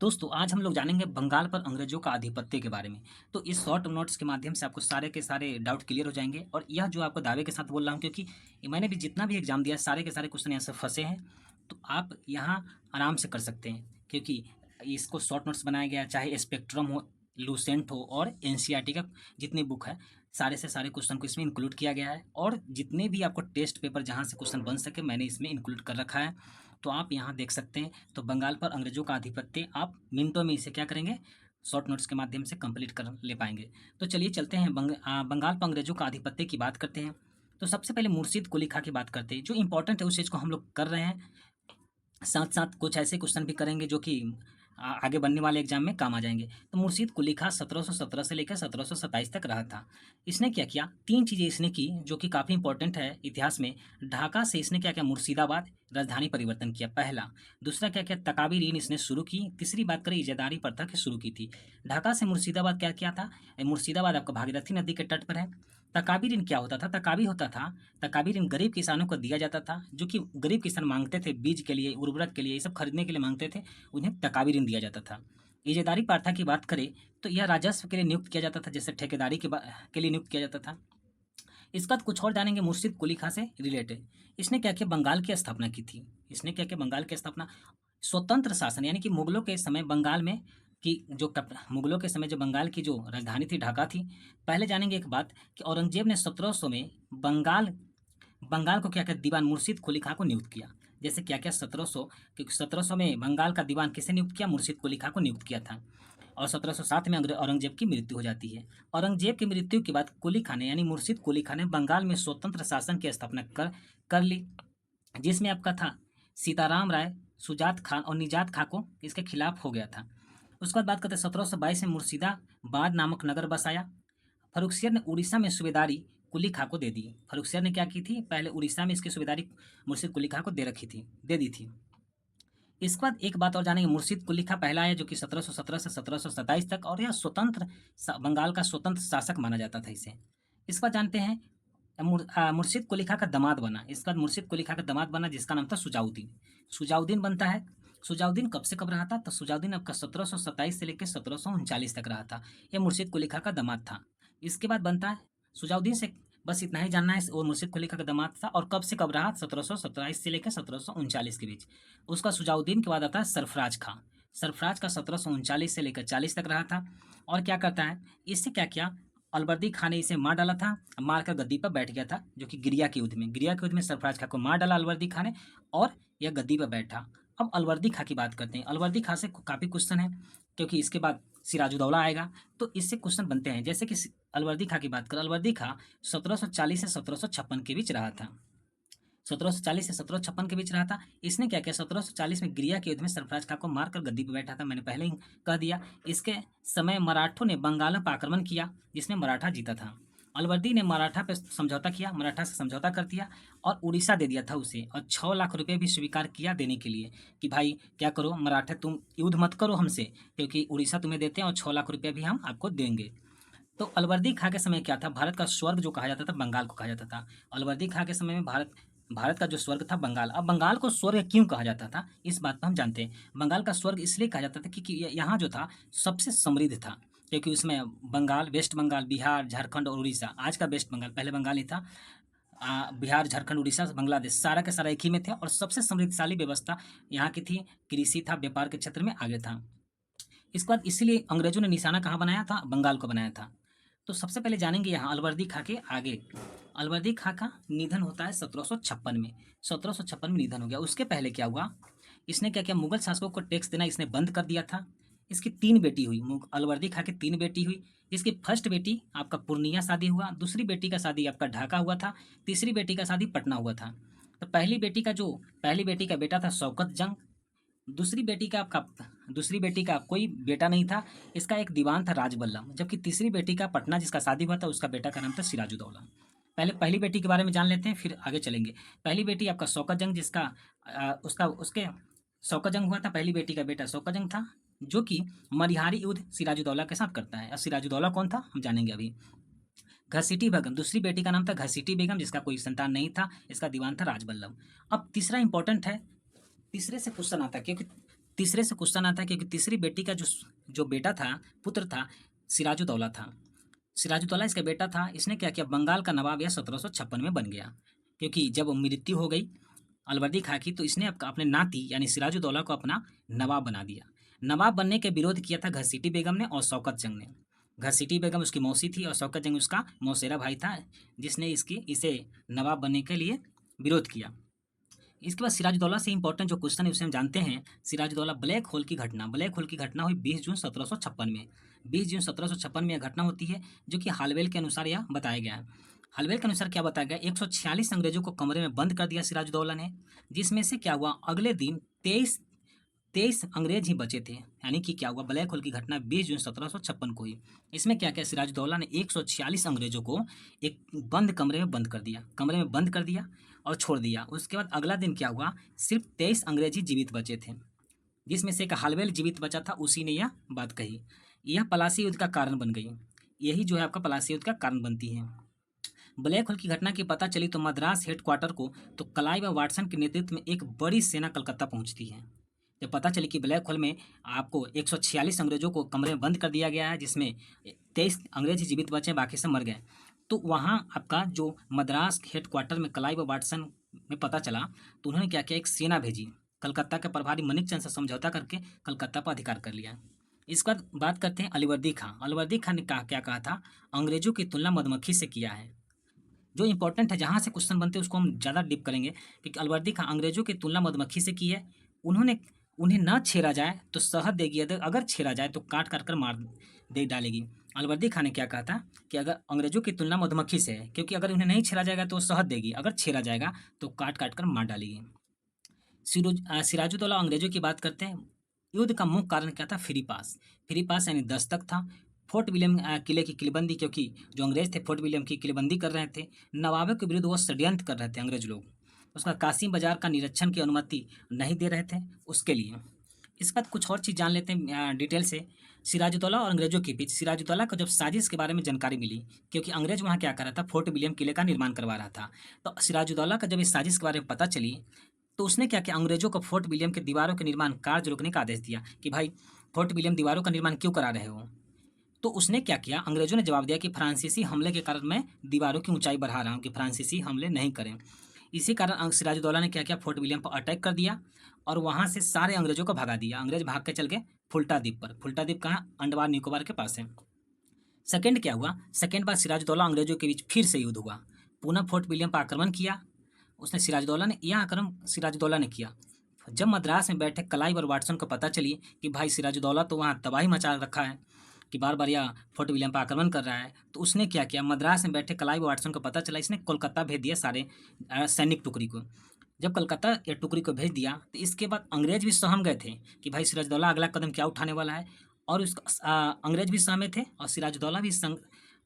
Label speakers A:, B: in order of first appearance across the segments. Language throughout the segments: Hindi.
A: दोस्तों आज हम लोग जानेंगे बंगाल पर अंग्रेजों का आधिपत्य के बारे में। तो इस शॉर्ट नोट्स के माध्यम से आपको सारे के सारे डाउट क्लियर हो जाएंगे और यह जो आपको दावे के साथ बोल रहा हूँ, क्योंकि मैंने भी जितना भी एग्जाम दिया सारे के सारे क्वेश्चन यहाँ से फंसे हैं। तो आप यहाँ आराम से कर सकते हैं, क्योंकि इसको शॉर्ट नोट्स बनाया गया है, चाहे स्पेक्ट्रम हो, लूसेंट हो और एनसीईआरटी का जितनी बुक है, सारे से सारे क्वेश्चन को इसमें इंक्लूड किया गया है। और जितने भी आपको टेस्ट पेपर जहाँ से क्वेश्चन बन सके मैंने इसमें इंक्लूड कर रखा है। तो आप यहाँ देख सकते हैं। तो बंगाल पर अंग्रेजों का आधिपत्य आप मिनटों में इसे क्या करेंगे, शॉर्ट नोट्स के माध्यम से कंप्लीट कर ले पाएंगे। तो चलिए चलते हैं, बंगाल पर अंग्रेजों का आधिपत्य की बात करते हैं। तो सबसे पहले मुर्शीद कुली खां की बात करते हैं, जो इंपॉर्टेंट है उस चीज़ को हम लोग कर रहे हैं। साथ साथ कुछ ऐसे क्वेश्चन भी करेंगे जो कि आगे बनने वाले एग्जाम में काम आ जाएंगे। तो मुर्शीद कुली खां 1717 से लेकर 1727 तक रहा था। इसने क्या किया, तीन चीज़ें इसने की जो कि काफ़ी इंपॉर्टेंट है इतिहास में। ढाका से इसने क्या किया, मुर्शिदाबाद राजधानी परिवर्तन किया पहला। दूसरा क्या किया, तकाबी रीन इसने शुरू की। तीसरी बात करें, इजादारी प्रथा की शुरू की थी। ढाका से मुर्शिदाबाद क्या किया था, मुर्शिदाबाद आपका भागीरथी नदी के तट पर है। तकाबी ऋण क्या होता था, तकाबी ऋण गरीब किसानों को दिया जाता था, जो कि गरीब किसान मांगते थे बीज के लिए, उर्वरक के लिए, ये सब खरीदने के लिए मांगते थे, उन्हें तकाबी ऋण दिया जाता था। इजादारी प्रथा की बात करें तो यह राजस्व के लिए नियुक्त किया जाता था, जैसे ठेकेदारी के लिए नियुक्त किया जाता था। इसके बाद कुछ और जानेंगे मुर्शिद कुली खां से रिलेटेड। इसने क्या किया, बंगाल की स्थापना की थी। इसने क्या किया, बंगाल की स्थापना, स्वतंत्र शासन, यानी कि मुगलों के समय बंगाल में की जो मुगलों के समय जो बंगाल की जो राजधानी थी ढाका थी। पहले जानेंगे एक बात कि औरंगजेब ने 1700 में बंगाल बंगाल को क्या किया, दीवान मुर्शिद कुली खां को नियुक्त किया। जैसे क्या क्या 1700, क्योंकि 1700 में बंगाल का दीवान किसे नियुक्त किया, मुर्शिद कुली खां को नियुक्त किया था। और 1707 में औरंगजेब की मृत्यु हो जाती है। औरंगजेब की मृत्यु के बाद कुली खां ने, यानी मुर्शिद कुली खां ने बंगाल में स्वतंत्र शासन की स्थापना कर ली, जिसमें आपका था सीताराम राय, सुजात खान और निजात खां को इसके खिलाफ हो गया था। उसके बाद बात करते हैं 1722 में मुर्शिदाबाद नामक नगर बसाया। फर्रुखसियर ने उड़ीसा में सूबेदारी कुली खां को दे दी। फर्रुखसियर ने क्या की थी, पहले उड़ीसा में इसकी सूबेदारी मुर्शिद कुली खां को दे दी थी। इसके बाद एक बात और जानेंगे, मुर्शिद कुली खां पहला आया जो कि 1717 से 1727 तक, और यह बंगाल का स्वतंत्र शासक माना जाता था इसे। इसके बाद जानते हैं मुर्शिद कुली खां का दामाद बना। इसके बाद मुर्शिद कुली खां का दामाद बना जिसका नाम था सुजाउद्दीन। सुजाउद्दीन बनता है। सुजाउद्दीन कब से कब रहा था, तो सुजाउद्दीन आपका 1727 से लेकर 1739 तक रहा था। यह मुर्शिद कुली खां का दामाद था। इसके बाद बनता है सुजाउद्दीन से, बस इतना ही जानना है, वो मुर्शिद कुली खां का दामाद था और कब से कब रहा, 1727 से लेकर 1739 के बीच। उसका सुजाउद्दीन के बाद आता है सरफराज खां। सरफराज का 1739 से लेकर 40 तक रहा था। और क्या करता है, इससे क्या किया, अलवर्दी खान ने इसे मार डाला था, मार कर गद्दी पर बैठ गया था, जो कि गिरिया के युद्ध में सरफराज खां को मार डाला अलवर्दी खान ने, और यह गद्दी पर बैठा। अब अलवर्दी खां की बात करते हैं। अलवर्दी खां से काफ़ी क्वेश्चन है, क्योंकि इसके बाद सिराजुद्दौला आएगा, तो इससे क्वेश्चन बनते हैं। जैसे कि अलवर्दी खां की बात करें, अलवर्दी खां 1740 से 1756 के बीच रहा था। 1740 से 1756 के बीच रहा था। इसने क्या किया, 1740 में गिरिया के युद्ध में सरफराज खां को मारकर गद्दी पर बैठा था, मैंने पहले ही कह दिया। इसके समय मराठों ने बंगाल पर आक्रमण किया, जिसमें मराठा जीता था। अलवर्दी ने मराठा पर समझौता किया, मराठा से समझौता कर दिया और उड़ीसा दे दिया था उसे, और 6 लाख रुपए भी स्वीकार किया देने के लिए, कि भाई क्या करो मराठा, तुम युद्ध मत करो हमसे, क्योंकि उड़ीसा तुम्हें देते हैं और 6 लाख रुपये भी हम आपको देंगे। तो अलवर्दी खां के समय क्या था, भारत का स्वर्ग जो कहा जाता था बंगाल को कहा जाता था। अलवर्दी खां के समय में भारत भारत का जो स्वर्ग था बंगाल। अब बंगाल को स्वर्ग क्यों कहा जाता था, इस बात पर हम जानते हैं। बंगाल का स्वर्ग इसलिए कहा जाता था क्योंकि यहाँ जो था सबसे समृद्ध था, क्योंकि उसमें बंगाल, वेस्ट बंगाल, बिहार, झारखंड और उड़ीसा, आज का वेस्ट बंगाल पहले बंगाल ही था, बिहार, झारखंड, उड़ीसा, बांग्लादेश, सारा के सारा एक ही में थे, और सबसे समृद्धशाली व्यवस्था यहाँ की थी, कृषि था, व्यापार के क्षेत्र में आगे था। इसके बाद इसीलिए अंग्रेजों ने निशाना कहाँ बनाया था, बंगाल को बनाया था। तो सबसे पहले जानेंगे यहाँ अलवर्दी खां के आगे। अलवर्दी खां का निधन होता है 1756 में। 1756 में निधन हो गया। उसके पहले क्या हुआ, इसने क्या किया, मुगल शासकों को टैक्स देना इसने बंद कर दिया था। इसकी 3 बेटी हुई, अलवर्दी खां की 3 बेटी हुई। इसकी फर्स्ट बेटी आपका पूर्णिया शादी हुआ, दूसरी बेटी का शादी आपका ढाका हुआ था, तीसरी बेटी का शादी पटना हुआ था। तो पहली बेटी का बेटा था शौकत जंग। दूसरी बेटी का कोई बेटा नहीं था, इसका एक दीवान था राजबल्लभ। जबकि तीसरी बेटी का पटना जिसका शादी हुआ था उसका बेटा का नाम था सिराजुद्दौला। पहली बेटी के बारे में जान लेते हैं, फिर आगे चलेंगे। पहली बेटी आपका शौकत जंग, जिसका उसका उसके शौकत जंग हुआ था, पहली बेटी का बेटा शौकत जंग था, जो कि मनिहारी युद्ध सिराजुद्दौला के साथ करता है। और सिराजुद्दौला कौन था हम जानेंगे अभी। घसीटी बेगम, दूसरी बेटी का नाम था घसीटी बेगम, जिसका कोई संतान नहीं था, इसका दीवान था राजबल्लभ। अब तीसरा इंपॉर्टेंट है, तीसरे से क्वेश्चन आता है, क्योंकि तीसरे से क्वेश्चन आता है क्योंकि तीसरी बेटी का जो जो बेटा था, पुत्र था, सिराजुद्दौला था। सिराजुद्दौला इसका बेटा था। इसने क्या किया, बंगाल का नवाब यह 1756 में बन गया। क्योंकि जब मृत्यु हो गई अलवर्दी खां की, तो इसने अपने नाती यानी सिराजुद्दौला को अपना नवाब बना दिया। नवाब बनने के विरोध किया था घसीटी बेगम ने और शौकत जंग ने। घसीटी बेगम उसकी मौसी थी और शौकत जंग उसका मौसेरा भाई था, जिसने इसे नवाब बनने के लिए विरोध किया। इसके बाद सिराजुद्दौला से इंपॉर्टेंट जो क्वेश्चन है उसे हम जानते हैं। सिराजुद्दौला ब्लैक होल की घटना। ब्लैक होल की घटना हुई 20 जून 1756 में। 20 जून 1756 में यह घटना होती है, जो कि हालवेल के अनुसार यह बताया गया है। हालवेल के अनुसार क्या बताया गया, 146 अंग्रेजों को कमरे में बंद कर दिया सिराजुद्दौला ने, जिसमें से क्या हुआ, अगले दिन 23 अंग्रेज ही बचे थे। यानी कि क्या हुआ, ब्लैक होल की घटना 20 जून 1756 को हुई। इसमें क्या किया, सिराजुद्दौला ने 146 अंग्रेजों को एक बंद कमरे में बंद कर दिया, कमरे में बंद कर दिया और छोड़ दिया। उसके बाद अगला दिन क्या हुआ, सिर्फ 23 अंग्रेज ही जीवित बचे थे, जिसमें से एक हालवेल जीवित बचा था, उसी ने यह बात कही। यह पलासी युद्ध का कारण बन गई। यही जो है आपका पलासी युद्ध का कारण बनती है। ब्लैक होल की घटना की पता चली तो मद्रास हेडक्वार्टर को, तो क्लाइव और वाटसन के नेतृत्व में एक बड़ी सेना कलकत्ता पहुंचती है। जब पता चली कि ब्लैक होल में आपको 146 अंग्रेजों को कमरे में बंद कर दिया गया है, जिसमें 23 अंग्रेज ही जीवित बचे, बाकी सब मर गए, तो वहाँ आपका जो मद्रास हेडक्वार्टर में क्लाइव और वाटसन में पता चला, तो उन्होंने क्या किया, एक सेना भेजी। कलकत्ता के प्रभारी मनिकचंद से समझौता करके कलकत्ता पर अधिकार कर लिया। इसके बाद बात करते हैं अलीवर्दी खां। अलीवर्दी खां ने क्या कहा था, अंग्रेजों की तुलना मधुमक्खी से किया है। जो इंपॉर्टेंट है, जहाँ से क्वेश्चन बनते हैं उसको हम ज़्यादा डीप करेंगे कि अलवर्दी खां अंग्रेजों की तुलना मधुमक्खी से की है। उन्होंने उन्हें न छेड़ा जाए तो शहद देगी, अगर छेड़ा जाए तो काट काट कर मार दे डालेगी। अलवर्दी खां ने क्या कहा था कि अगर अंग्रेजों की तुलना मधुमक्खी से है, क्योंकि अगर उन्हें नहीं छेड़ा जाएगा तो वो शहद देगी, अगर छेड़ा जाएगा तो काट काट कर मार डालेगी। सिराजुद्दौला अंग्रेजों की बात करते हैं। युद्ध का मुख्य कारण क्या था, फ्री पास। फ्री पास यानी दस्तक था। फोर्ट विलियम किले की किलेबंदी, क्योंकि जो अंग्रेज थे फोर्ट विलियम की किलेबंदी कर रहे थे, नवाबों के विरुद्ध वो षड्यंत्र कर रहे थे अंग्रेज लोग। उसका कासिम बाजार का निरीक्षण की अनुमति नहीं दे रहे थे उसके लिए। इसके बाद कुछ और चीज़ जान लेते हैं डिटेल से। सिराजुद्दौला और अंग्रेजों के बीच, सिराजुद्दौला को जब साजिश के बारे में जानकारी मिली, क्योंकि अंग्रेज वहाँ क्या कर रहा था, फोर्ट विलियम किले का निर्माण करवा रहा था, तो सिराजुद्दौला का जब इस साजिश के बारे में पता चली, तो उसने क्या किया, अंग्रेजों को फोर्ट विलियम के दीवारों के निर्माण कार्य रोकने का आदेश दिया कि भाई फोर्ट विलियम दीवारों का निर्माण क्यों करा रहे हो। तो उसने क्या किया, अंग्रेजों ने जवाब दिया कि फ्रांसीसी हमले के कारण मैं दीवारों की ऊंचाई बढ़ा रहा हूँ, कि फ्रांसीसी हमले नहीं करें। इसी कारण सिराजुद्दौला ने क्या किया, फोर्ट विलियम पर अटैक कर दिया और वहाँ से सारे अंग्रेजों को भगा दिया। अंग्रेज भाग के चल गए फुल्टा द्वीप पर। फुल्टा द्वीप कहाँ, अंडमान निकोबार के पास है। सेकंड क्या हुआ, सेकंड बार सिराजुद्दौला अंग्रेजों के बीच फिर से युद्ध हुआ। पुनः फोर्ट विलियम पर आक्रमण किया उसने, सिराजुद्दौला ने। यह आक्रमण सिराजुद्दौला ने किया। जब मद्रास में बैठे क्लाइव और वाटसन को पता चली कि भाई सिराजुद्दौला तो वहाँ तबाही मचा रखा है, कि बार बार यह फोर्ट विलियम पर आक्रमण कर रहा है, तो उसने क्या किया, मद्रास में बैठे क्लाइव वाटसन को पता चला, इसने कोलकाता भेज दिया सारे सैनिक टुकड़ी को। जब कलकत्ता या टुकड़ी को भेज दिया, तो इसके बाद अंग्रेज भी सहम गए थे कि भाई सिराजुद्दौला अगला कदम क्या उठाने वाला है, और उसका अंग्रेज भी सहमे थे और सिराजुद्दौला भी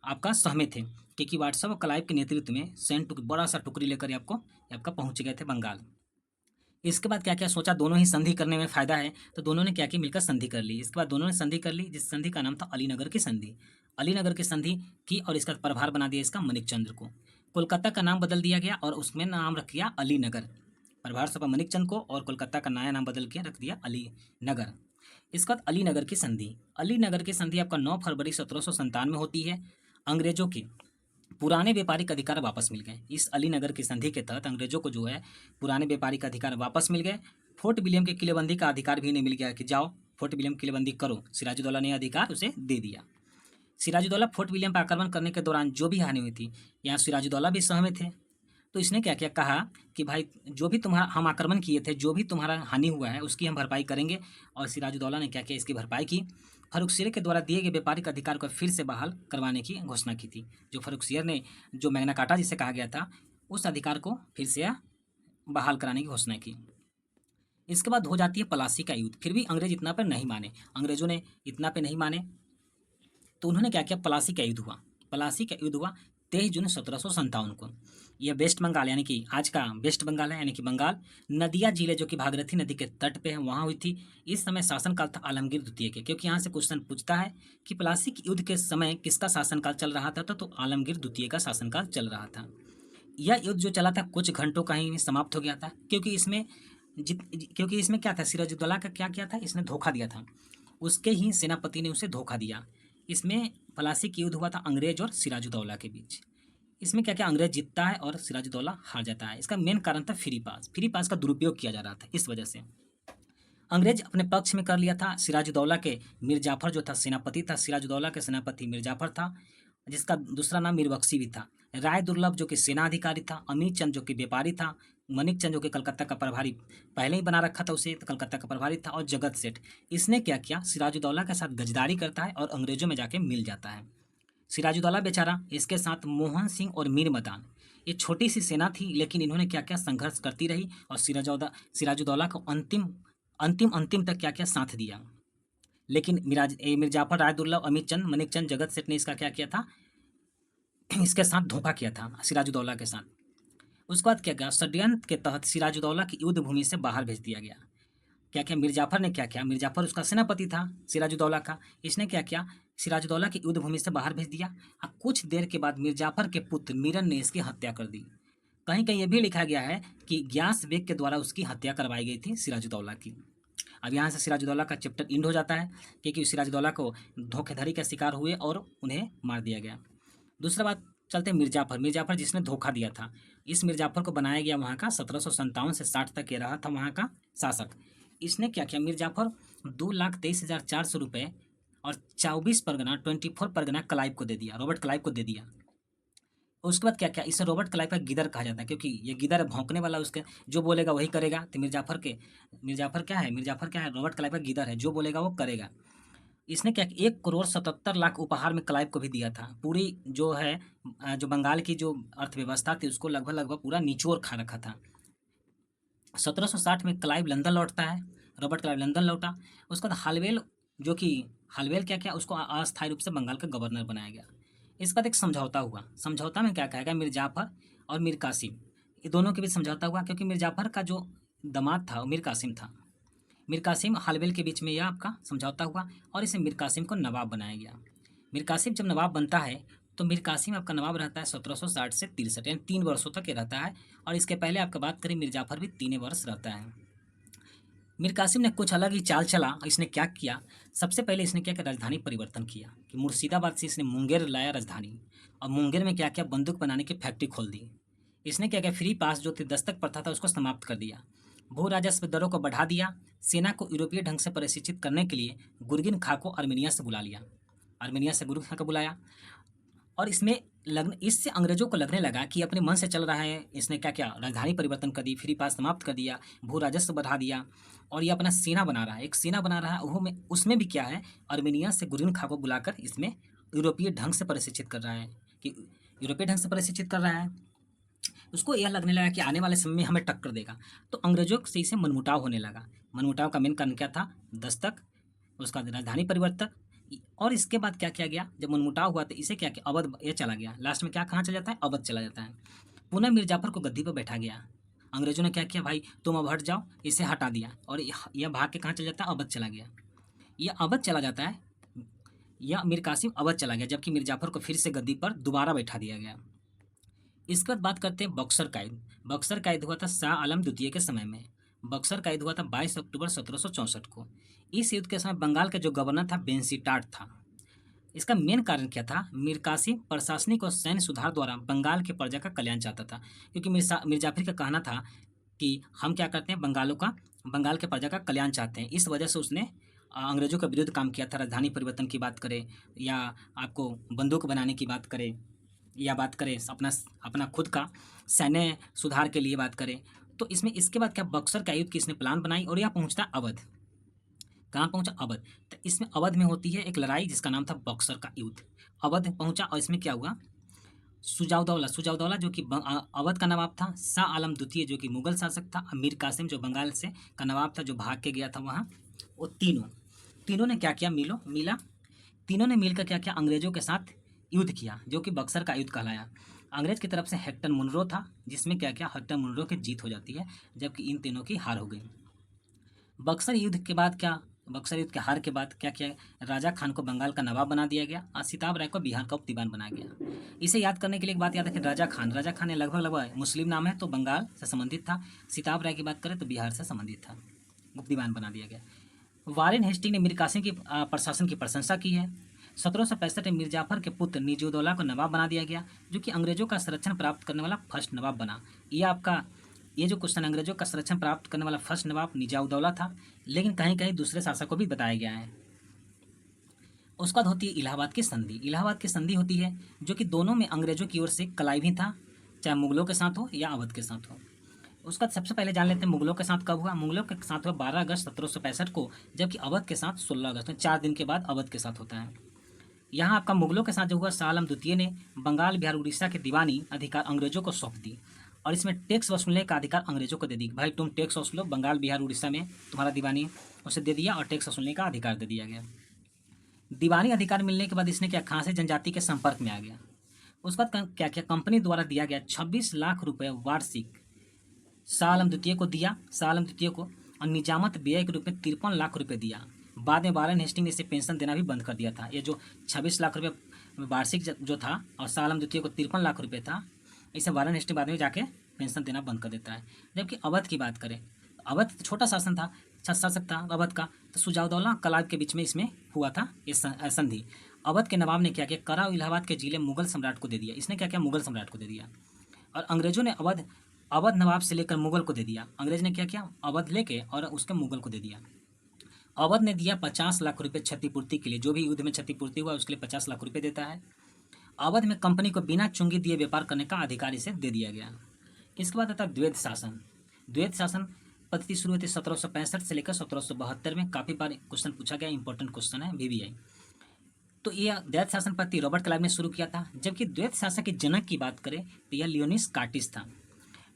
A: आपका सहमे थे, क्योंकि वाटसन और क्लाइव के नेतृत्व में सैन्य बड़ा सा टुकड़ी लेकर आपका पहुंच गए थे बंगाल। इसके बाद क्या क्या सोचा, दोनों ही संधि करने में फायदा है, तो दोनों ने क्या किया, मिलकर संधि कर ली। इसके बाद दोनों ने संधि कर ली, जिस संधि का नाम था अलीनगर की संधि। अलीनगर की संधि की और इसका प्रभार बना दिया इसका मनिकचंद्र को। कोलकाता का नाम बदल दिया गया और उसमें नाम रख दिया अलीनगर। प्रभार सपा मनिकचंद को, और कोलकाता का नया नाम बदल के रख दिया अलीनगर। इसके बाद अलीनगर की संधि। अलीनगर की संधि आपका 9 फरवरी 1797 में होती है। अंग्रेजों के पुराने व्यापारिक अधिकार वापस मिल गए। इस अलीनगर की संधि के तहत अंग्रेजों को जो है पुराने व्यापारिक अधिकार वापस मिल गए। फोर्ट विलियम के किलेबंदी का अधिकार भी नहीं मिल गया कि जाओ फोर्ट विलियम किलेबंदी करो, सिराजुद्दौला ने अधिकार उसे दे दिया। सिराजुद्दौला फोर्ट विलियम पर आक्रमण करने के दौरान जो भी हानि हुई थी, यहाँ सिराजुद्दौला भी सहमत थे, तो इसने क्या किया, कहा कि भाई जो भी तुम्हारा हम आक्रमण किए थे, जो भी तुम्हारा हानि हुआ है उसकी हम भरपाई करेंगे। और सिराजुद्दौला ने क्या किया, इसकी भरपाई की। फर्रुखसियर के द्वारा दिए गए व्यापारिक अधिकार को फिर से बहाल करवाने की घोषणा की थी। जो फर्रुखसियर ने जो मैग्ना कार्टा जिसे कहा गया था, उस अधिकार को फिर से बहाल कराने की घोषणा की। इसके बाद हो जाती है प्लासी का युद्ध। फिर भी अंग्रेज इतना पर नहीं माने, अंग्रेजों ने इतना पे नहीं माने, तो उन्होंने क्या किया, प्लासी का युद्ध हुआ। प्लासी का युद्ध हुआ 23 जून 1757 को। यह वेस्ट बंगाल यानी कि आज का वेस्ट बंगाल है, यानी कि बंगाल नदिया जिले जो कि भागीरथी नदी के तट पे है, वहाँ हुई थी। इस समय शासनकाल था आलमगीर द्वितीय के, क्योंकि यहाँ से क्वेश्चन पूछता है कि प्लासी के युद्ध के समय किसका शासनकाल चल रहा था, तो आलमगीर द्वितीय का शासनकाल चल रहा था। यह युद्ध जो चला था कुछ घंटों का ही समाप्त हो गया था, क्योंकि इसमें क्योंकि इसमें क्या था, सिराजुद्दौला का क्या किया था, इसने धोखा दिया था, उसके ही सेनापति ने उसे धोखा दिया। इसमें प्लासी युद्ध हुआ था अंग्रेज और सिराजुद्दौला के बीच। इसमें क्या क्या, अंग्रेज जीतता है और सिराजुद्दौला हार जाता है। इसका मेन कारण था फ्री पास का दुरुपयोग किया जा रहा था, इस वजह से अंग्रेज अपने पक्ष में कर लिया था। सिराजुद्दौला के मीर जाफर जो था सेनापति था, सिराजुद्दौला के सेनापति मीर जाफर था, जिसका दूसरा नाम मीर बख्शी भी था। राय दुर्लभ जो कि सेना अधिकारी था, अमीर चंद जो कि व्यापारी था, मनिक चंद जो कि कलकत्ता का प्रभारी पहले ही बना रखा था उसे, तो कलकत्ता का प्रभारी था, और जगत सेठ। इसने क्या किया, सिराजुद्दौला के साथ गजदारी करता है और अंग्रेजों में जाके मिल जाता है। सिराजुद्दौला बेचारा, इसके साथ मोहन सिंह और मीर मदान, ये छोटी सी सेना थी, लेकिन इन्होंने क्या क्या संघर्ष करती रही और सिराजुद्दौला को अंतिम अंतिम अंतिम तक क्या क्या साथ दिया। लेकिन मीर जाफर, राय दुर्लभ, अमित चंद, मनिक चंद, जगत सेठ ने इसका क्या किया था, इसके साथ धोखा किया था सिराजुद्दौला के साथ। उसके बाद क्या किया, षड्यंत्र के तहत सिराजुद्दौला की युद्ध भूमि से बाहर भेज दिया गया। क्या किया मीर जाफर ने, क्या किया, मीर जाफर उसका सेनापति था सिराजुद्दौला का, इसने क्या किया, सिराजुद्दौला की युद्ध भूमि से बाहर भेज दिया। और कुछ देर के बाद मीर जाफर के पुत्र मीरन ने इसकी हत्या कर दी। कहीं कहीं यह भी लिखा गया है कि ग्यास बेग के द्वारा उसकी हत्या करवाई गई थी सिराजुद्दौला की। अब यहाँ से सिराजुद्दौला का चैप्टर इंड हो जाता है, क्योंकि सिराजुद्दौला को धोखेधड़ी का शिकार हुए और उन्हें मार दिया गया। दूसरा बात चलते हैं मिर्जाफर। मिर्जाफर जिसने धोखा दिया था, इस मिर्जाफर को बनाया गया वहाँ का 1757 से 60 तक ये रहा था वहाँ का शासक। इसने क्या किया, मिर्जाफर 2,23,400 रुपये और 24 परगना 24 परगना क्लाइव को दे दिया, रॉबर्ट क्लाइव को दे दिया। उसके बाद क्या क्या, इसे रॉबर्ट क्लाइव का गिदर कहा जाता है, क्योंकि ये गिदर है, भौंकने वाला, उसके जो बोलेगा वही करेगा। तो मिर्जाफर क्या है, रॉबर्ट क्लाइव का गिदर है, जो बोलेगा वो करेगा। इसने क्या 1,77,00,000 उपहार में क्लाइव को भी दिया था। पूरी जो है जो बंगाल की जो अर्थव्यवस्था थी उसको लगभग लगभग पूरा निचोड़ खा रखा था। 1760 में क्लाइव लंदन लौटता है, रॉबर्ट क्लाइव लंदन लौटा। उसके बाद हालवेल, जो कि हालवेल क्या क्या, उसको अस्थायी रूप से बंगाल का गवर्नर बनाया गया। इसके बाद एक समझौता हुआ। समझौता में क्या कहेगा, मीर जाफर और मीर कासिम, ये दोनों के बीच समझौता हुआ, क्योंकि मीर जाफर का जो दामाद था वो मीर कासिम था। मीर कासिम हालवेल के बीच में यह आपका समझौता हुआ और इसे मीर कासिम को नवाब बनाया गया। मीर कासिम जब नवाब बनता है तो मीर कासिम आपका नवाब रहता है 1760 से 63, यानी 3 वर्षों तक ये रहता है। और इसके पहले आपका बात करें, मीर जाफर भी 3 वर्ष रहता है। मीर कासिम ने कुछ अलग ही चाल चला। इसने क्या किया, सबसे पहले इसने क्या किया, राजधानी परिवर्तन किया कि मुर्शिदाबाद से इसने मुंगेर लाया राजधानी, और मुंगेर में क्या किया, बंदूक बनाने की फैक्ट्री खोल दी। इसने क्या किया, फ्री पास जो थी, दस्तक प्रथा था, उसको समाप्त कर दिया। भू राजस्व दरों को बढ़ा दिया। सेना को यूरोपीय ढंग से प्रशिक्षित करने के लिए गुर्गिन खां को आर्मेनिया से बुला लिया, आर्मेनिया से गुर्गिन खां को बुलाया। और इससे अंग्रेजों को लगने लगा कि अपने मन से चल रहा है। इसने क्या किया, राजधानी परिवर्तन कर दी, फ्री पास समाप्त कर दिया, भू राजस्व बढ़ा दिया, और ये अपना सेना बना रहा है, एक सेना बना रहा है। वो में उसमें भी क्या है, आर्मेनिया से गुर्गिन खां को बुलाकर इसमें यूरोपीय ढंग से प्रशिक्षित कर रहा है, कि यूरोपीय ढंग से प्रशिक्षित कर रहा है। उसको यह लगने लगा कि आने वाले समय में हमें टक्कर देगा, तो अंग्रेजों से इसे मनमुटाव होने लगा। मनमुटाव का मेन कारण क्या था, दस्तक, उसका राजधानी परिवर्तन। और इसके बाद क्या किया गया, जब मनमुटाव हुआ तो इसे क्या किया, अवध ये चला गया। लास्ट में क्या कहाँ चला जाता है, अवध चला जाता है। पुनः मीर जाफर को गद्दी पर बैठा गया। अंग्रेजों ने क्या किया, भाई तुम अब हट जाओ, इसे हटा दिया, और यह भाग के कहाँ चला जाता है, अवध चला गया। यह अवध चला जाता है, यह मीर कासिम अवध चला गया, जबकि मीर जाफर को फिर से गद्दी पर दोबारा बैठा दिया गया। इसके बाद बात करते हैं बक्सर का युद्ध। बक्सर का युद्ध हुआ था शाह आलम द्वितीय के समय में। बक्सर का युद्ध हुआ था 22 अक्टूबर 1764 को। इस युद्ध के समय बंगाल के जो गवर्नर था बेंसीटाट था। इसका मेन कारण क्या था, मीर कासिम प्रशासनिक और सैन्य सुधार द्वारा बंगाल के प्रजा का कल्याण चाहता था, क्योंकि मीर जाफर का कहना था कि हम क्या करते हैं, बंगाल के प्रजा का कल्याण चाहते हैं। इस वजह से उसने अंग्रेजों के विरुद्ध काम किया था। राजधानी परिवर्तन की बात करें, या आपको बंदूक बनाने की बात करें, या बात करें अपना खुद का सैन्य सुधार के लिए बात करें, तो इसमें इसके बाद क्या, बक्सर का युद्ध की इसने प्लान बनाई और यह पहुंचता अवध। कहाँ पहुंचा, अवध। तो इसमें अवध में होती है एक लड़ाई जिसका नाम था बक्सर का युद्ध। अवध पहुंचा और इसमें क्या हुआ, सुजाउदौला जो कि अवध का नवाब था, शाह आलम द्वितीय जो कि मुगल शासक था, मीर कासिम जो बंगाल से का नवाब था, जो भाग के गया था वहाँ, वो तीनों ने क्या किया, तीनों ने मिलकर क्या किया, अंग्रेजों के साथ युद्ध किया, जो कि बक्सर का युद्ध कहलाया। अंग्रेज की तरफ से हेक्टर मुनरो था, जिसमें क्या किया, हेक्टर मुनरो की जीत हो जाती है, जबकि इन तीनों की हार हो गई। बक्सर युद्ध के बाद क्या, बक्सर युद्ध के हार के बाद क्या किया, राजा खान को बंगाल का नवाब बना दिया गया और सिताब राय को बिहार का उप दीवान बनाया गया। इसे याद करने के लिए एक बात याद रखें, राजा खान ने लगभग मुस्लिम नाम है तो बंगाल से संबंधित था। सिताब राय की बात करें तो बिहार से संबंधित था, उप दीवान बना दिया गया। वारेन हेस्टिंग ने मीर कासिम की प्रशासन की प्रशंसा की है। 1765 में मीर जाफर के पुत्र निजुद्दौला को नवाब बना दिया गया, जो कि अंग्रेजों का संरक्षण प्राप्त करने वाला फर्स्ट नवाब बना। ये जो क्वेश्चन अंग्रेजों का संरक्षण प्राप्त करने वाला फर्स्ट नवाब निजाउद्दौला था, लेकिन कहीं कहीं दूसरे शासक को भी बताया गया है। उसके बाद होती है इलाहाबाद की संधि। इलाहाबाद की संधि होती है जो कि दोनों में अंग्रेजों की ओर से कलाई भी था, चाहे मुगलों के साथ हो या अवध के साथ हो। उसका सबसे पहले जान लेते हैं मुगलों के साथ कब हुआ। मुगलों के साथ हुआ 12 अगस्त 1765 को, जबकि अवध के साथ 16 अगस्त में, 4 दिन के बाद अवध के साथ होता है। यहाँ आपका मुगलों के साथ जो हुआ, शाह आलम द्वितीय ने बंगाल बिहार उड़ीसा के दीवानी अधिकार अंग्रेजों को सौंप दी और इसमें टैक्स वसूलने का अधिकार अंग्रेजों को दे दी। भाई तुम टैक्स वसूलो, बंगाल बिहार उड़ीसा में तुम्हारा दीवानी उसे दे दिया और टैक्स वसूलने का अधिकार दे दिया गया। दीवानी अधिकार मिलने के बाद इसने क्या, खासी जनजाति के संपर्क में आ गया। उसके बाद क्या किया, कंपनी द्वारा दिया गया 26 लाख रुपए वार्षिक शाह आलम द्वितीय को दिया, शाह आलम द्वितीय को, और निजामत व्यय के रूप में 53 लाख रुपए दिया। बाद में वारेन हेस्टिंग ने इसे पेंशन देना भी बंद कर दिया था। ये जो 26 लाख रुपए वार्षिक जो था और शाह आलम द्वितीय को 53 लाख रुपए था, इसे वारेन हेस्टिंग बाद में जाके पेंशन देना बंद कर देता है। जबकि अवध की बात करें, अवध छोटा शासन था, शासक था अवध का, तो सुजाउद्दौला कलाब के बीच में इसमें हुआ था ये संधि। अवध के नवाब ने क्या किया, करा और इलाहाबाद के जिले मुगल सम्राट को दे दिया। इसने क्या किया, मुगल सम्राट को दे दिया। और अंग्रेजों ने अवध नवाब से लेकर मुगल को दे दिया। अंग्रेज ने क्या किया, अवध लेके और उसके मुगल को दे दिया। अवध ने दिया 50 लाख रुपए क्षतिपूर्ति के लिए, जो भी युद्ध में क्षतिपूर्ति हुआ उसके लिए 50 लाख रुपए देता है। अवध में कंपनी को बिना चुंगी दिए व्यापार करने का अधिकार इसे दे दिया गया। इसके बाद आता है द्वैध शासन। द्वैध शासन पद्धति शुरू हुई थी 1765 से लेकर 1772 में। काफ़ी बार क्वेश्चन पूछा गया, इंपॉर्टेंट क्वेश्चन है VVI। तो यह द्वैध शासन पद्धति रॉबर्ट क्लाइव ने शुरू किया था। जबकि द्वैध शासन के जनक की बात करें तो यह लियोनिस कार्टिस था।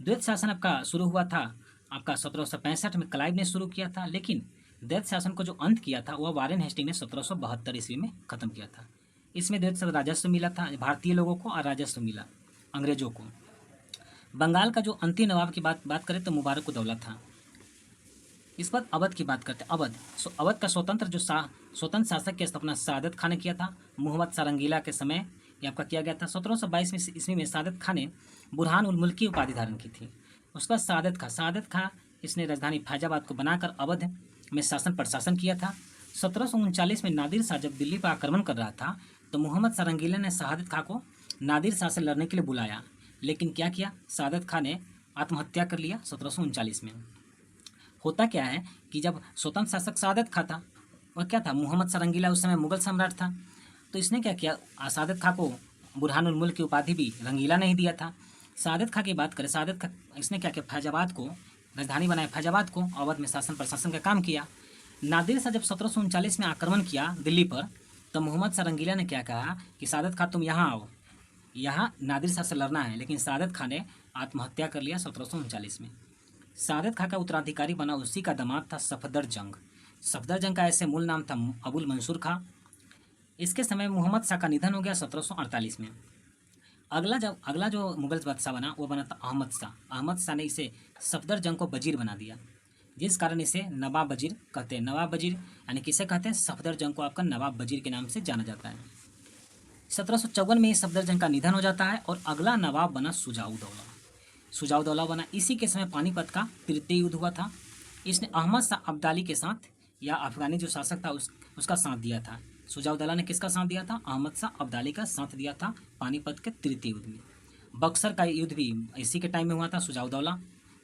A: द्वैध शासन आपका शुरू हुआ था आपका 1765 में, क्लाइव ने शुरू किया था, लेकिन द्वैध शासन को जो अंत किया था वह वारेन हेस्टिंग ने 1772 ईस्वी में खत्म किया था। इसमें द्वैध शासन राजस्व मिला था भारतीय लोगों को और राजस्व मिला अंग्रेजों को। बंगाल का जो अंतिम नवाब की बात करें तो मुबारक उद्दौला था। इस बाद अवध की बात करते हैं। अवध का स्वतंत्र शासक की स्थापना सादत खान ने किया था। मोहम्मद सारंगीला के समय ये आपका किया गया था। 1722 में ईस्वी में सादत खान ने बुरहान उल मुल्क की उपाधि धारण की थी। उसके बाद सादत खां इसने राजधानी फैजाबाद को बनाकर अवध में शासन प्रशासन किया था। 1739 में नादिर शाह जब दिल्ली पर आक्रमण कर रहा था तो मोहम्मद सारंगीला ने सादत खां को नादिर शाह से लड़ने के लिए बुलाया, लेकिन क्या किया, सादत खां ने आत्महत्या कर लिया 1739 में। होता क्या है कि जब स्वतंत्र शासक सादत खां था, वह क्या था, मोहम्मद सारंगीला उस समय मुगल सम्राट था, तो इसने क्या किया, सादत खां को बुरहानुल मुल्क की उपाधि भी रंगीला नहीं दिया था। सादत खां की बात करें, सादत खां इसने क्या किया, फैजाबाद को राजधानी बनाया, फैजाबाद को अवध में शासन प्रशासन का काम किया। नादिर शाह जब 1739 में आक्रमण किया दिल्ली पर, तो मोहम्मद सारंगीला ने क्या कहा कि सादत खां तुम यहाँ आओ, यहाँ नादिर शाह से लड़ना है, लेकिन सादत खां ने आत्महत्या कर लिया 1739 में। सादत खां का उत्तराधिकारी बना उसी का दामाद था सफदरजंग। सफदरजंग का ऐसे मूल नाम था अबुल मंसूर खां। इसके समय मोहम्मद शाह का निधन हो गया 1748 में। अगला जो मुगल बादशाह बना वो बना था अहमद शाह। अहमद शाह ने इसे सफदरजंग को वजीर बना दिया, जिस कारण इसे नवाब वजीर कहते हैं। नवाब वजीर यानी किसे कहते हैं, सफदरजंग को आपका नवाब वजीर के नाम से जाना जाता है। 1754 में सफदरजंग का निधन हो जाता है और अगला नवाब बना सुजाउद्दौला बना। इसी के समय पानीपत का तृतीय युद्ध हुआ था। इसने अहमद शाह अब्दाली के साथ या अफगानी जो शासक था उसका साथ दिया था। सुजाउद्दौला ने किसका साथ दिया था, अहमद शाह अब्दाली का साथ दिया था पानीपत के तृतीय युद्ध में। बक्सर का युद्ध भी इसी के टाइम में हुआ था, सुजाउद्दौला,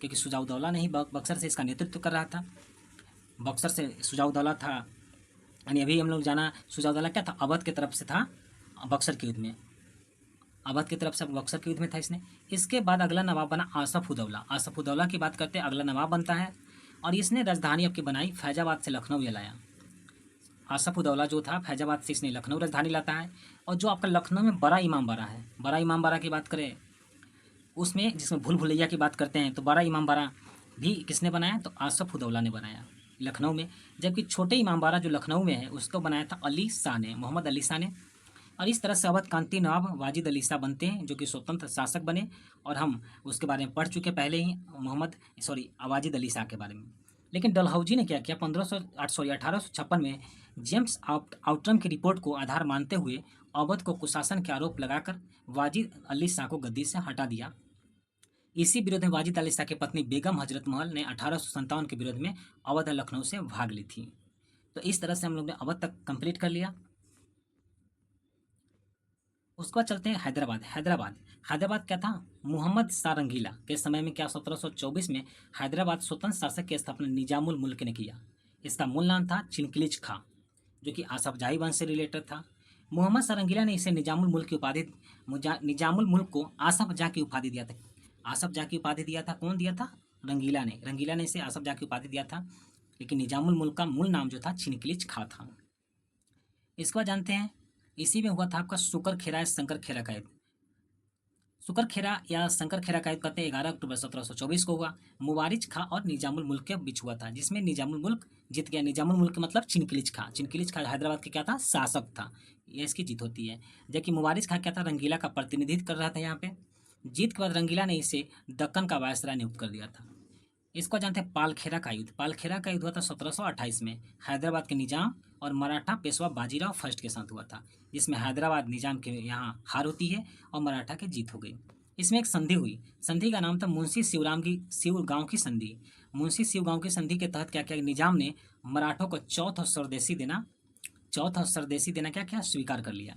A: क्योंकि सुजाउद्दौला ने ही बक्सर से इसका नेतृत्व कर रहा था। बक्सर से सुजाउद्दौला था, यानी अभी हम लोग जाना सुजाउद्दौला क्या था, अवध की तरफ से था बक्सर के युद्ध में, अवध की तरफ से बक्सर के युद्ध में था इसने। इसके बाद अगला नवाब बना आसफ उदौला। आसफ उदौला की बात करते हैं, अगला नवाब बनता है और इसने राजधानी आपकी बनाई फैजाबाद से लखनऊ ये लाया। आसफ उदौला जो था फैजाबाद से इसने लखनऊ राजधानी लाता है। और जो आपका लखनऊ में बड़ा इमामबाड़ा है, बड़ा इमामबाड़ा की बात करें उसमें, जिसमें भूल भुलैया की बात करते हैं, तो बड़ा इमामबाड़ा भी किसने बनाया, तो आसफ उदौला ने बनाया लखनऊ में। जबकि छोटे इमामबाड़ा जो लखनऊ में है उसको बनाया था अली शाह ने, मोहम्मद अली शाह ने। और इस तरह से अवध कांति नवाब वाजिद अली शाह बनते हैं, जो कि स्वतंत्र शासक बने, और हम उसके बारे में पढ़ चुके पहले ही वाजिद अली शाह के बारे में। लेकिन डलहौजी ने क्या किया, 1856 में जेम्स आउटरम की रिपोर्ट को आधार मानते हुए अवध को कुशासन के आरोप लगाकर वाजिद अली शाह को गद्दी से हटा दिया। इसी विरोध में वाजिद अली शाह की पत्नी बेगम हजरत महल ने 1857 के विरोध में अवध और लखनऊ से भाग ली थी। तो इस तरह से हम लोग ने अवध तक कंप्लीट कर लिया। उसके बाद चलते हैं हैदराबाद। हैदराबाद क्या था, मोहम्मद शाह रंगीला के समय में क्या 1724 में हैदराबाद स्वतंत्र शासक की स्थापना निजामुल मुल्क ने किया। इसका मूल नाम था चिनकिलिज खां, जो कि आसफ जाही वंश से रिलेटेड था। मोहम्मद शाह रंगीला ने इसे निजामुल मुल्क की उपाधि, निजामुल मुल्क को आसफ जाह की उपाधि दिया था। आसफ जाह की उपाधि दिया था, कौन दिया था, रंगीला ने इसे आसफ जाह की उपाधि दिया था। लेकिन निजामुल मुल्क का मूल नाम जो था चिनकिलिज खां था। इसके बाद जानते हैं इसी में हुआ था आपका शुकर खेरा या शंकर खेरा का युद्ध। शुकर खेरा या शंकर खेरा का युद्ध कहते हैं 11 अक्टूबर 1724 को हुआ। मुबारिज खां और निजामुल मुल्क के बीच हुआ था, जिसमें निजामुल मुल्क जीत गया। निजामुल मुल्क का मतलब चिनकिलिज खां। चिनकिलिज खां हैदराबाद के क्या था, शासक था। ये इसकी जीत होती है। जबकि मुबारिज खां क्या था, रंगीला का प्रतिनिधित्व कर रहा था यहाँ पे। जीत के बाद रंगीला ने इसे दक्कन का वायसराय नियुक्त कर दिया था। इसको जानते हैं पालखेरा का युद्ध। पालखेरा का युद्ध हुआ था 1728 में हैदराबाद के निजाम और मराठा पेशवा बाजीराव फर्स्ट के साथ हुआ था, जिसमें हैदराबाद निजाम के यहाँ हार होती है और मराठा की जीत हो गई। इसमें एक संधि हुई, संधि का नाम था मुंशी शिवगांव की संधि। मुंशी शिवगांव की संधि के तहत क्या किया, निजाम ने मराठों को चौथा सरदेशी देना क्या किया, स्वीकार कर लिया।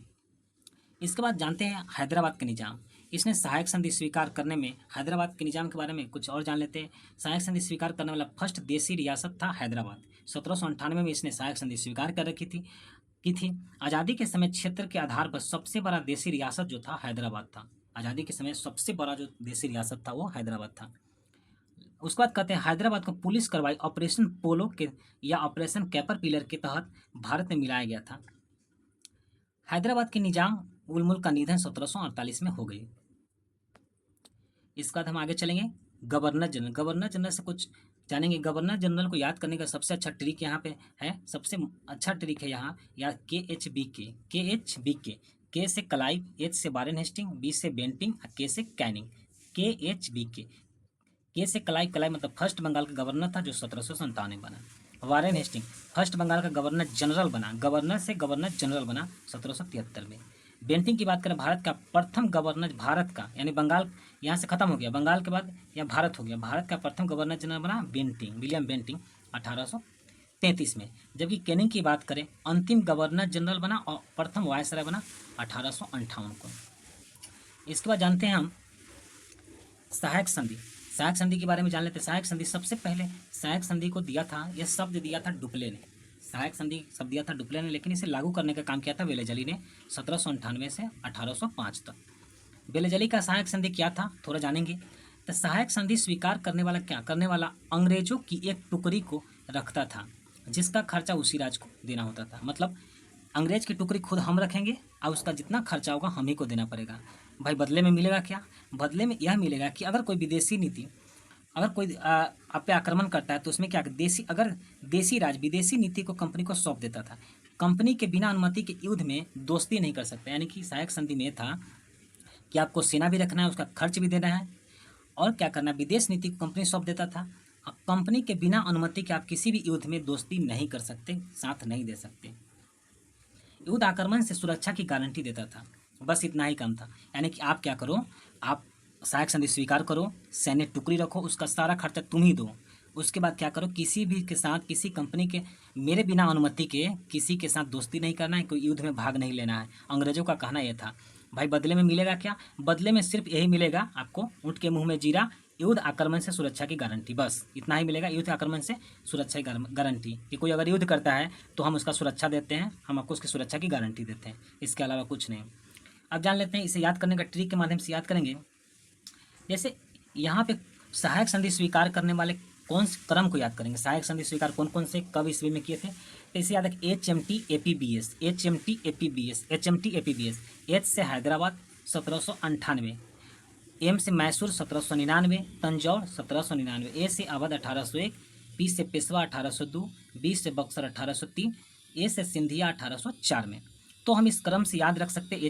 A: इसके बाद जानते हैं हैदराबाद का निजाम। इसने सहायक संधि स्वीकार करने में, हैदराबाद के निजाम के बारे में कुछ और जान लेते हैं। सहायक संधि स्वीकार करने वाला फर्स्ट देसी रियासत था हैदराबाद। 1798 में इसने सहायक संधि स्वीकार कर रखी थी की थी। आज़ादी के समय क्षेत्र के आधार पर सबसे बड़ा देसी रियासत जो था हैदराबाद था। आज़ादी के समय सबसे बड़ा जो देसी रियासत था वो हैदराबाद था। उसके बाद कहते हैं हैदराबाद को पुलिस कार्रवाई ऑपरेशन पोलो के या ऑपरेशन कैपर पिलर के तहत भारत में मिलाया गया था। हैदराबाद के निजाम उल मुल्क का निधन 1748 में हो गई। इसके बाद हम आगे चलेंगे गवर्नर जनरल। गवर्नर जनरल से कुछ जानेंगे। गवर्नर जनरल को याद करने का सबसे अच्छा ट्रिक यहाँ पे है, सबसे अच्छा ट्रिक है यहाँ या KHBK। के से क्लाइव, एच से वारेन हेस्टिंग, बी से बेंटिंग, के से कैनिंग। KHBK। के से क्लाइव मतलब फर्स्ट बंगाल का गवर्नर था जो 1797 में बना। वारेन हेस्टिंग फर्स्ट बंगाल का गवर्नर जनरल बना, गवर्नर से गवर्नर जनरल बना 1773 में। बेंटिंग की बात करें, भारत का प्रथम गवर्नर, भारत का यानी बंगाल यहाँ से खत्म हो गया, बंगाल के बाद यहाँ भारत हो गया। भारत का प्रथम गवर्नर जनरल बना विलियम बेंटिंग 1833 में। जबकि कैनिंग की बात करें, अंतिम गवर्नर जनरल बना और प्रथम वायसराय बना 1858 को। इसके बाद जानते हैं हम सहायक संधि। सहायक संधि के बारे में जान लेते हैं। सहायक संधि सबसे पहले सहायक संधि को दिया था, यह शब्द दिया था डुप्ले ने। सहायक संधि शब्द दिया था डुप्ले ने, लेकिन इसे लागू करने का काम किया था वेलेजली ने 1798 से 1805 तक। वेलेजली का सहायक संधि क्या था, थोड़ा जानेंगे। तो सहायक संधि स्वीकार करने वाला अंग्रेजों की एक टुकड़ी को रखता था, जिसका खर्चा उसी राज्य को देना होता था। मतलब अंग्रेज की टुकड़ी खुद हम रखेंगे और उसका जितना खर्चा होगा हम ही को देना पड़ेगा। भाई बदले में मिलेगा क्या, बदले में यह मिलेगा कि अगर कोई विदेशी नीति, अगर कोई आप पे आक्रमण करता है तो उसमें क्या, देसी राज विदेशी नीति को कंपनी को सौंप देता था। कंपनी के बिना अनुमति के युद्ध में दोस्ती नहीं कर सकते। यानी कि सहायक संधि में था कि आपको सेना भी रखना है, उसका खर्च भी देना है और क्या करना, विदेश नीति को कंपनी सौंप देता था। अब कंपनी के बिना अनुमति के आप किसी भी युद्ध में दोस्ती नहीं कर सकते, साथ नहीं दे सकते। युद्ध आक्रमण से सुरक्षा की गारंटी देता था, बस इतना ही काम था। यानी कि आप क्या करो, आप सहायक संधि स्वीकार करो, सैन्य टुकड़ी रखो, उसका सारा खर्चा तुम ही दो। उसके बाद क्या करो, किसी भी के साथ, किसी कंपनी के मेरे बिना अनुमति के किसी के साथ दोस्ती नहीं करना है, कोई युद्ध में भाग नहीं लेना है। अंग्रेजों का कहना यह था। भाई बदले में मिलेगा क्या, बदले में सिर्फ यही मिलेगा आपको, ऊँट के मुँह में जीरा, युद्ध आक्रमण से सुरक्षा की गारंटी, बस इतना ही मिलेगा। युद्ध आक्रमण से सुरक्षा की गारंटी कि कोई अगर युद्ध करता है तो हम उसका सुरक्षा देते हैं, हम आपको उसकी सुरक्षा की गारंटी देते हैं, इसके अलावा कुछ नहीं। अब जान लेते हैं इसे याद करने का ट्रिक के माध्यम से याद करेंगे। जैसे यहाँ पे सहायक संधि स्वीकार करने वाले कौन से क्रम को याद करेंगे, सहायक संधि स्वीकार कौन कौन से कब ईस्वी में किए थे, तो इसे याद रखें HMT APBS। एच से हैदराबाद 1798, एम से मैसूर 1799, तंजौर 1799, ए से अवध 1801, पी से पेशवा 1802, बी से बक्सर 1803, ए से सिंधिया 1804 में। तो हम इस क्रम से याद रख सकते हैं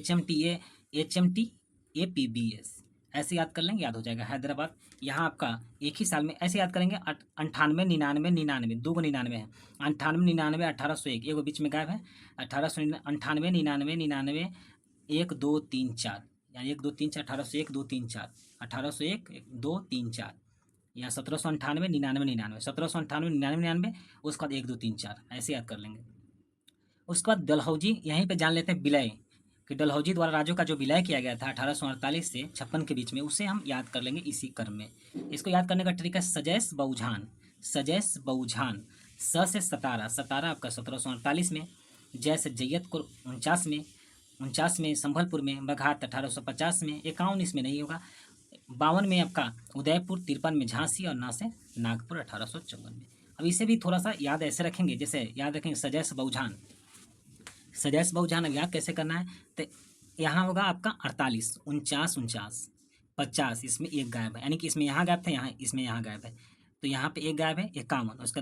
A: HMT APBS। ऐसे याद कर लेंगे, याद हो जाएगा। हैदराबाद यहाँ आपका एक ही साल में ऐसे याद करेंगे। 98, 99, 99, दो गो 99 है। 98, 99, 1801, एगो बीच में गायब है। 98, 99, 99, 1 2 3 4, यानी 1 2 3 4, 1801 2 3 4, 1801 2 3 4, या 1798, 99, 99, 1798, 99, 99, उसके बाद 1 2 3 4, ऐसे याद कर लेंगे। उसके बाद डलहौजी, यहीं पे जान लेते हैं विलय, कि डलहौजी द्वारा राज्यों का जो विलय किया गया था 1848 से 56 के बीच में, उसे हम याद कर लेंगे इसी क्रम में। इसको याद करने का तरीका है सजैस बहुझान, सजैस बहुझान। स से सतारा, सतारा आपका 1748 में, जय से जैयत को 49 में, 49 में संभलपुर में, बघात 1850 में, 51 इसमें नहीं होगा, 52 में आपका उदयपुर, 53 में झांसी, और ना से नागपुर 1854 में। अब इसे भी थोड़ा सा याद ऐसे रखेंगे, जैसे याद रखेंगे सजैस बहुझान, सजैस बहुझान। अब याद कैसे करना है, तो यहाँ होगा आपका 48, 49, 49, 50, इसमें एक गायब है, यानी कि इसमें यहाँ गायब थे, यहाँ इसमें यहाँ गायब है, तो यहाँ पे एक गायब है, 51, उसका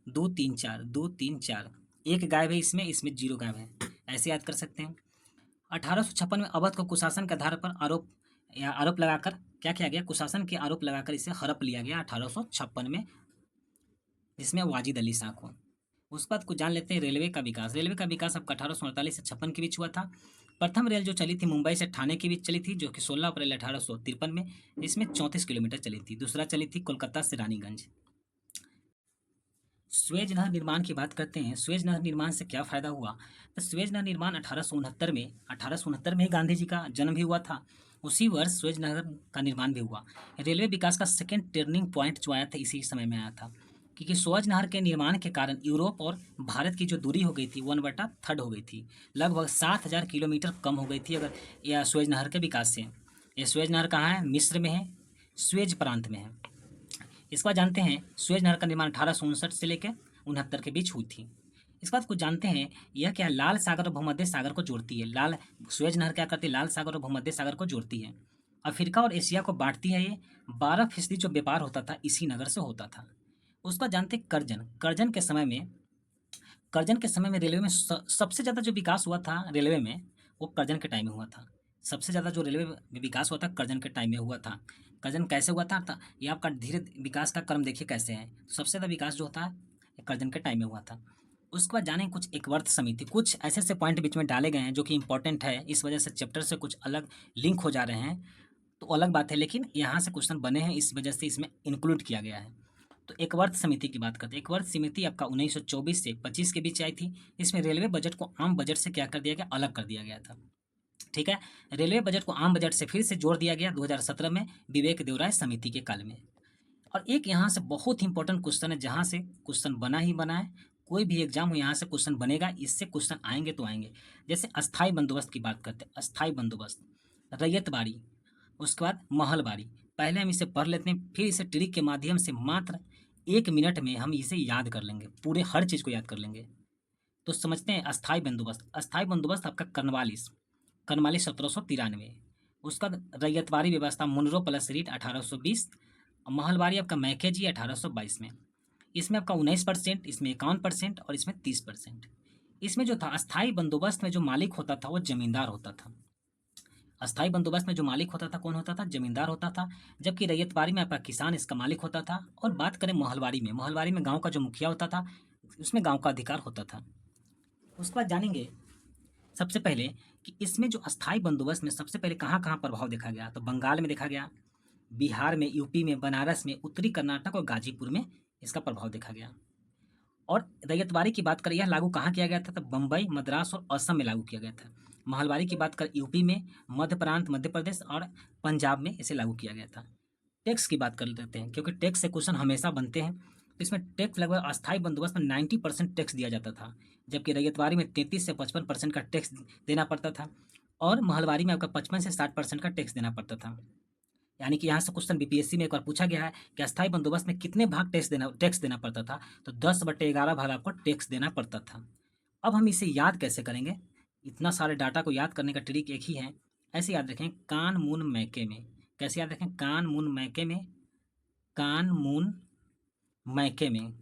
A: 2 3 4, 2 3 4, एक गायब है, इसमें इसमें 0 गायब है, ऐसे याद कर सकते हैं। 1856 में अवध को कुशासन के आधार पर आरोप या आरोप लगाकर क्या किया गया, कुशासन के आरोप लगाकर इसे हड़प लिया गया 1856 में, जिसमें वाजिद अली शाह को। उसके बाद कुछ जान लेते हैं रेलवे का विकास। रेलवे का विकास आपका 1848 से 56 के बीच हुआ था। प्रथम रेल जो चली थी मुंबई से ठाणे के बीच चली थी, जो कि 16 अप्रैल 1853 में, इसमें 34 किलोमीटर चली थी। दूसरा चली थी कोलकाता से रानीगंज। स्वेज नहर निर्माण की बात करते हैं। स्वेज नहर निर्माण से क्या फ़ायदा हुआ, तो स्वेज नहर निर्माण 1869 में ही गांधी जी का जन्म भी हुआ था। उसी वर्ष स्वेज नहर का निर्माण भी हुआ। रेलवे विकास का सेकेंड टर्निंग पॉइंट जो आया था इसी समय में आया था, क्योंकि स्वेज नहर के निर्माण के कारण यूरोप और भारत की जो दूरी हो गई थी 1/3 हो गई थी, लगभग 7,000 किलोमीटर कम हो गई थी अगर यह स्वेज नहर के विकास से। ये स्वेज नहर कहाँ है, मिस्र में है, स्वेज प्रांत में है। इसके बाद जानते हैं स्वेज नहर का निर्माण 1859 से लेकर 69 के बीच हुई थी। इसके बाद कुछ जानते हैं यह क्या है, लाल सागर और भूमध्य सागर को जोड़ती है। लाल स्वेज नहर क्या करती है, लाल सागर और भूमध्य सागर को जोड़ती है। अफ्रीका और एशिया को बांटती है। ये 12% जो व्यापार होता था इसी नगर से होता था। उसका जानते हैं करजन, करजन के समय में रेलवे में सबसे ज़्यादा जो विकास हुआ था रेलवे में, वो करजन के टाइम में हुआ था। सबसे ज़्यादा जो रेलवे में विकास हुआ था करजन के टाइम में हुआ था। करजन कैसे हुआ था, ये आपका धीरे विकास का क्रम देखिए कैसे है। सबसे ज़्यादा विकास जो होता है ये करजन के टाइम में हुआ था। उसके बाद जाने कुछ एकवर्थ समिति, कुछ ऐसे ऐसे पॉइंट बीच में डाले गए हैं जो कि इंपॉर्टेंट है, इस वजह से चैप्टर से कुछ अलग लिंक हो जा रहे हैं, तो अलग बात है, लेकिन यहाँ से क्वेश्चन बने हैं इस वजह से इसमें इंक्लूड किया गया है। तो एकवर्थ समिति की बात करते हैं। एकवर्थ समिति आपका 1924 से 25 के बीच आई थी। इसमें रेलवे बजट को आम बजट से क्या कर दिया गया, अलग कर दिया गया था। ठीक है, रेलवे बजट को आम बजट से फिर से जोड़ दिया गया 2017 में विवेक देवराय समिति के काल में। और एक यहाँ से बहुत इंपॉर्टेंट क्वेश्चन है, जहाँ से क्वेश्चन बना ही बना है, कोई भी एग्जाम हो यहाँ से क्वेश्चन बनेगा, इससे क्वेश्चन आएंगे तो आएंगे। जैसे अस्थाई बंदोबस्त की बात करते हैं, अस्थाई बंदोबस्त, रैयतबाड़ी, उसके बाद महलबाड़ी। पहले हम इसे पढ़ लेते हैं, फिर इसे ट्रिक के माध्यम से मात्र 1 मिनट में हम इसे याद कर लेंगे, पूरे हर चीज़ को याद कर लेंगे। तो समझते हैं अस्थाई बंदोबस्त। अस्थाई बंदोबस्त आपका कर्नवालिस 1793। उसका रैयतवारी व्यवस्था मुनरो प्लस रीट 1820। महलवारी आपका मैकेजी 1822 में। इसमें आपका 19%, इसमें 51% और इसमें 30%। इसमें जो था अस्थाई बंदोबस्त में जो मालिक होता था वो जमींदार होता था। अस्थाई बंदोबस्त में जो मालिक होता था कौन होता था, जमींदार होता था। जबकि रैयतवारी में आपका किसान इसका मालिक होता था। और बात करें महलवारी में गांव का जो मुखिया होता था उसमें गांव का अधिकार होता था। उसके बाद जानेंगे सबसे पहले कि इसमें जो अस्थाई बंदोबस्त में सबसे पहले कहाँ कहाँ प्रभाव देखा गया, तो बंगाल में देखा गया, बिहार में, यूपी में, बनारस में, उत्तरी कर्नाटक और गाजीपुर में इसका प्रभाव देखा गया। और रैयतवारी की बात करें यह लागू कहाँ किया गया था, तो बम्बई, मद्रास और असम में लागू किया गया था। महलवारी की बात करें यूपी में, मध्य प्रांत, मध्य प्रदेश और पंजाब में इसे लागू किया गया था। टैक्स की बात कर लेते हैं, क्योंकि टैक्स से क्वेश्चन हमेशा बनते हैं। तो इसमें टैक्स लगभग अस्थाई बंदोबस्त में 90% टैक्स दिया जाता था, जबकि रैयतवारी में 33 से 55% का टैक्स देना पड़ता था, और महलवारी में आपका 55 से 60% का टैक्स देना पड़ता था। यानी कि यहाँ से क्वेश्चन बीपीएससी में एक बार पूछा गया है कि अस्थाई बंदोबस्त में कितने भाग टैक्स देना पड़ता था, तो 10/11 भाग आपको टैक्स देना पड़ता था। अब हम इसे याद कैसे करेंगे, इतना सारे डाटा को याद करने का ट्रिक एक ही है, ऐसे याद रखें कान मून मैके में। कैसे याद रखें, कान मून मैके में, कान मून मैके में,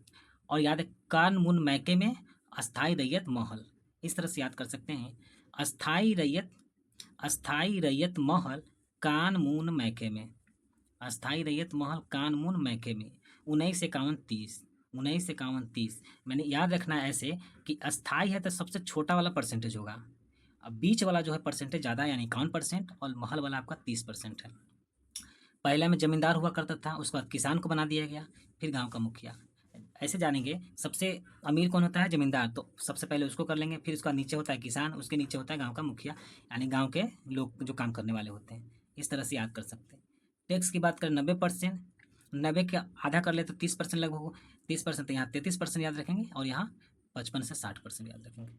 A: और याद है कान मून मैके में अस्थाई रैयत महल, इस तरह से याद कर सकते हैं। अस्थाई रैयत महल कान मून मैके में, अस्थाई रैयत महल कान मून मैके में, 1951 30, 1951 30। मैंने याद रखना है ऐसे कि अस्थाई है तो सबसे छोटा वाला परसेंटेज होगा, अब बीच वाला जो है परसेंटेज ज़्यादा है, यानी 51%, और महल वाला आपका 30% है। पहले में जमींदार हुआ करता था, उसके बाद किसान को बना दिया गया, फिर गांव का मुखिया। ऐसे जानेंगे सबसे अमीर कौन होता है, जमींदार, तो सबसे पहले उसको कर लेंगे, फिर उसका नीचे होता है किसान, उसके नीचे होता है गांव का मुखिया, यानी गांव के लोग जो काम करने वाले होते हैं। इस तरह से याद कर सकते हैं। टैक्स की बात करें 90%, 90 का आधा कर ले तो 30% लगभग हो, 30%, तो यहाँ 33% याद रखेंगे, और यहाँ 55 से 60% याद रखेंगे।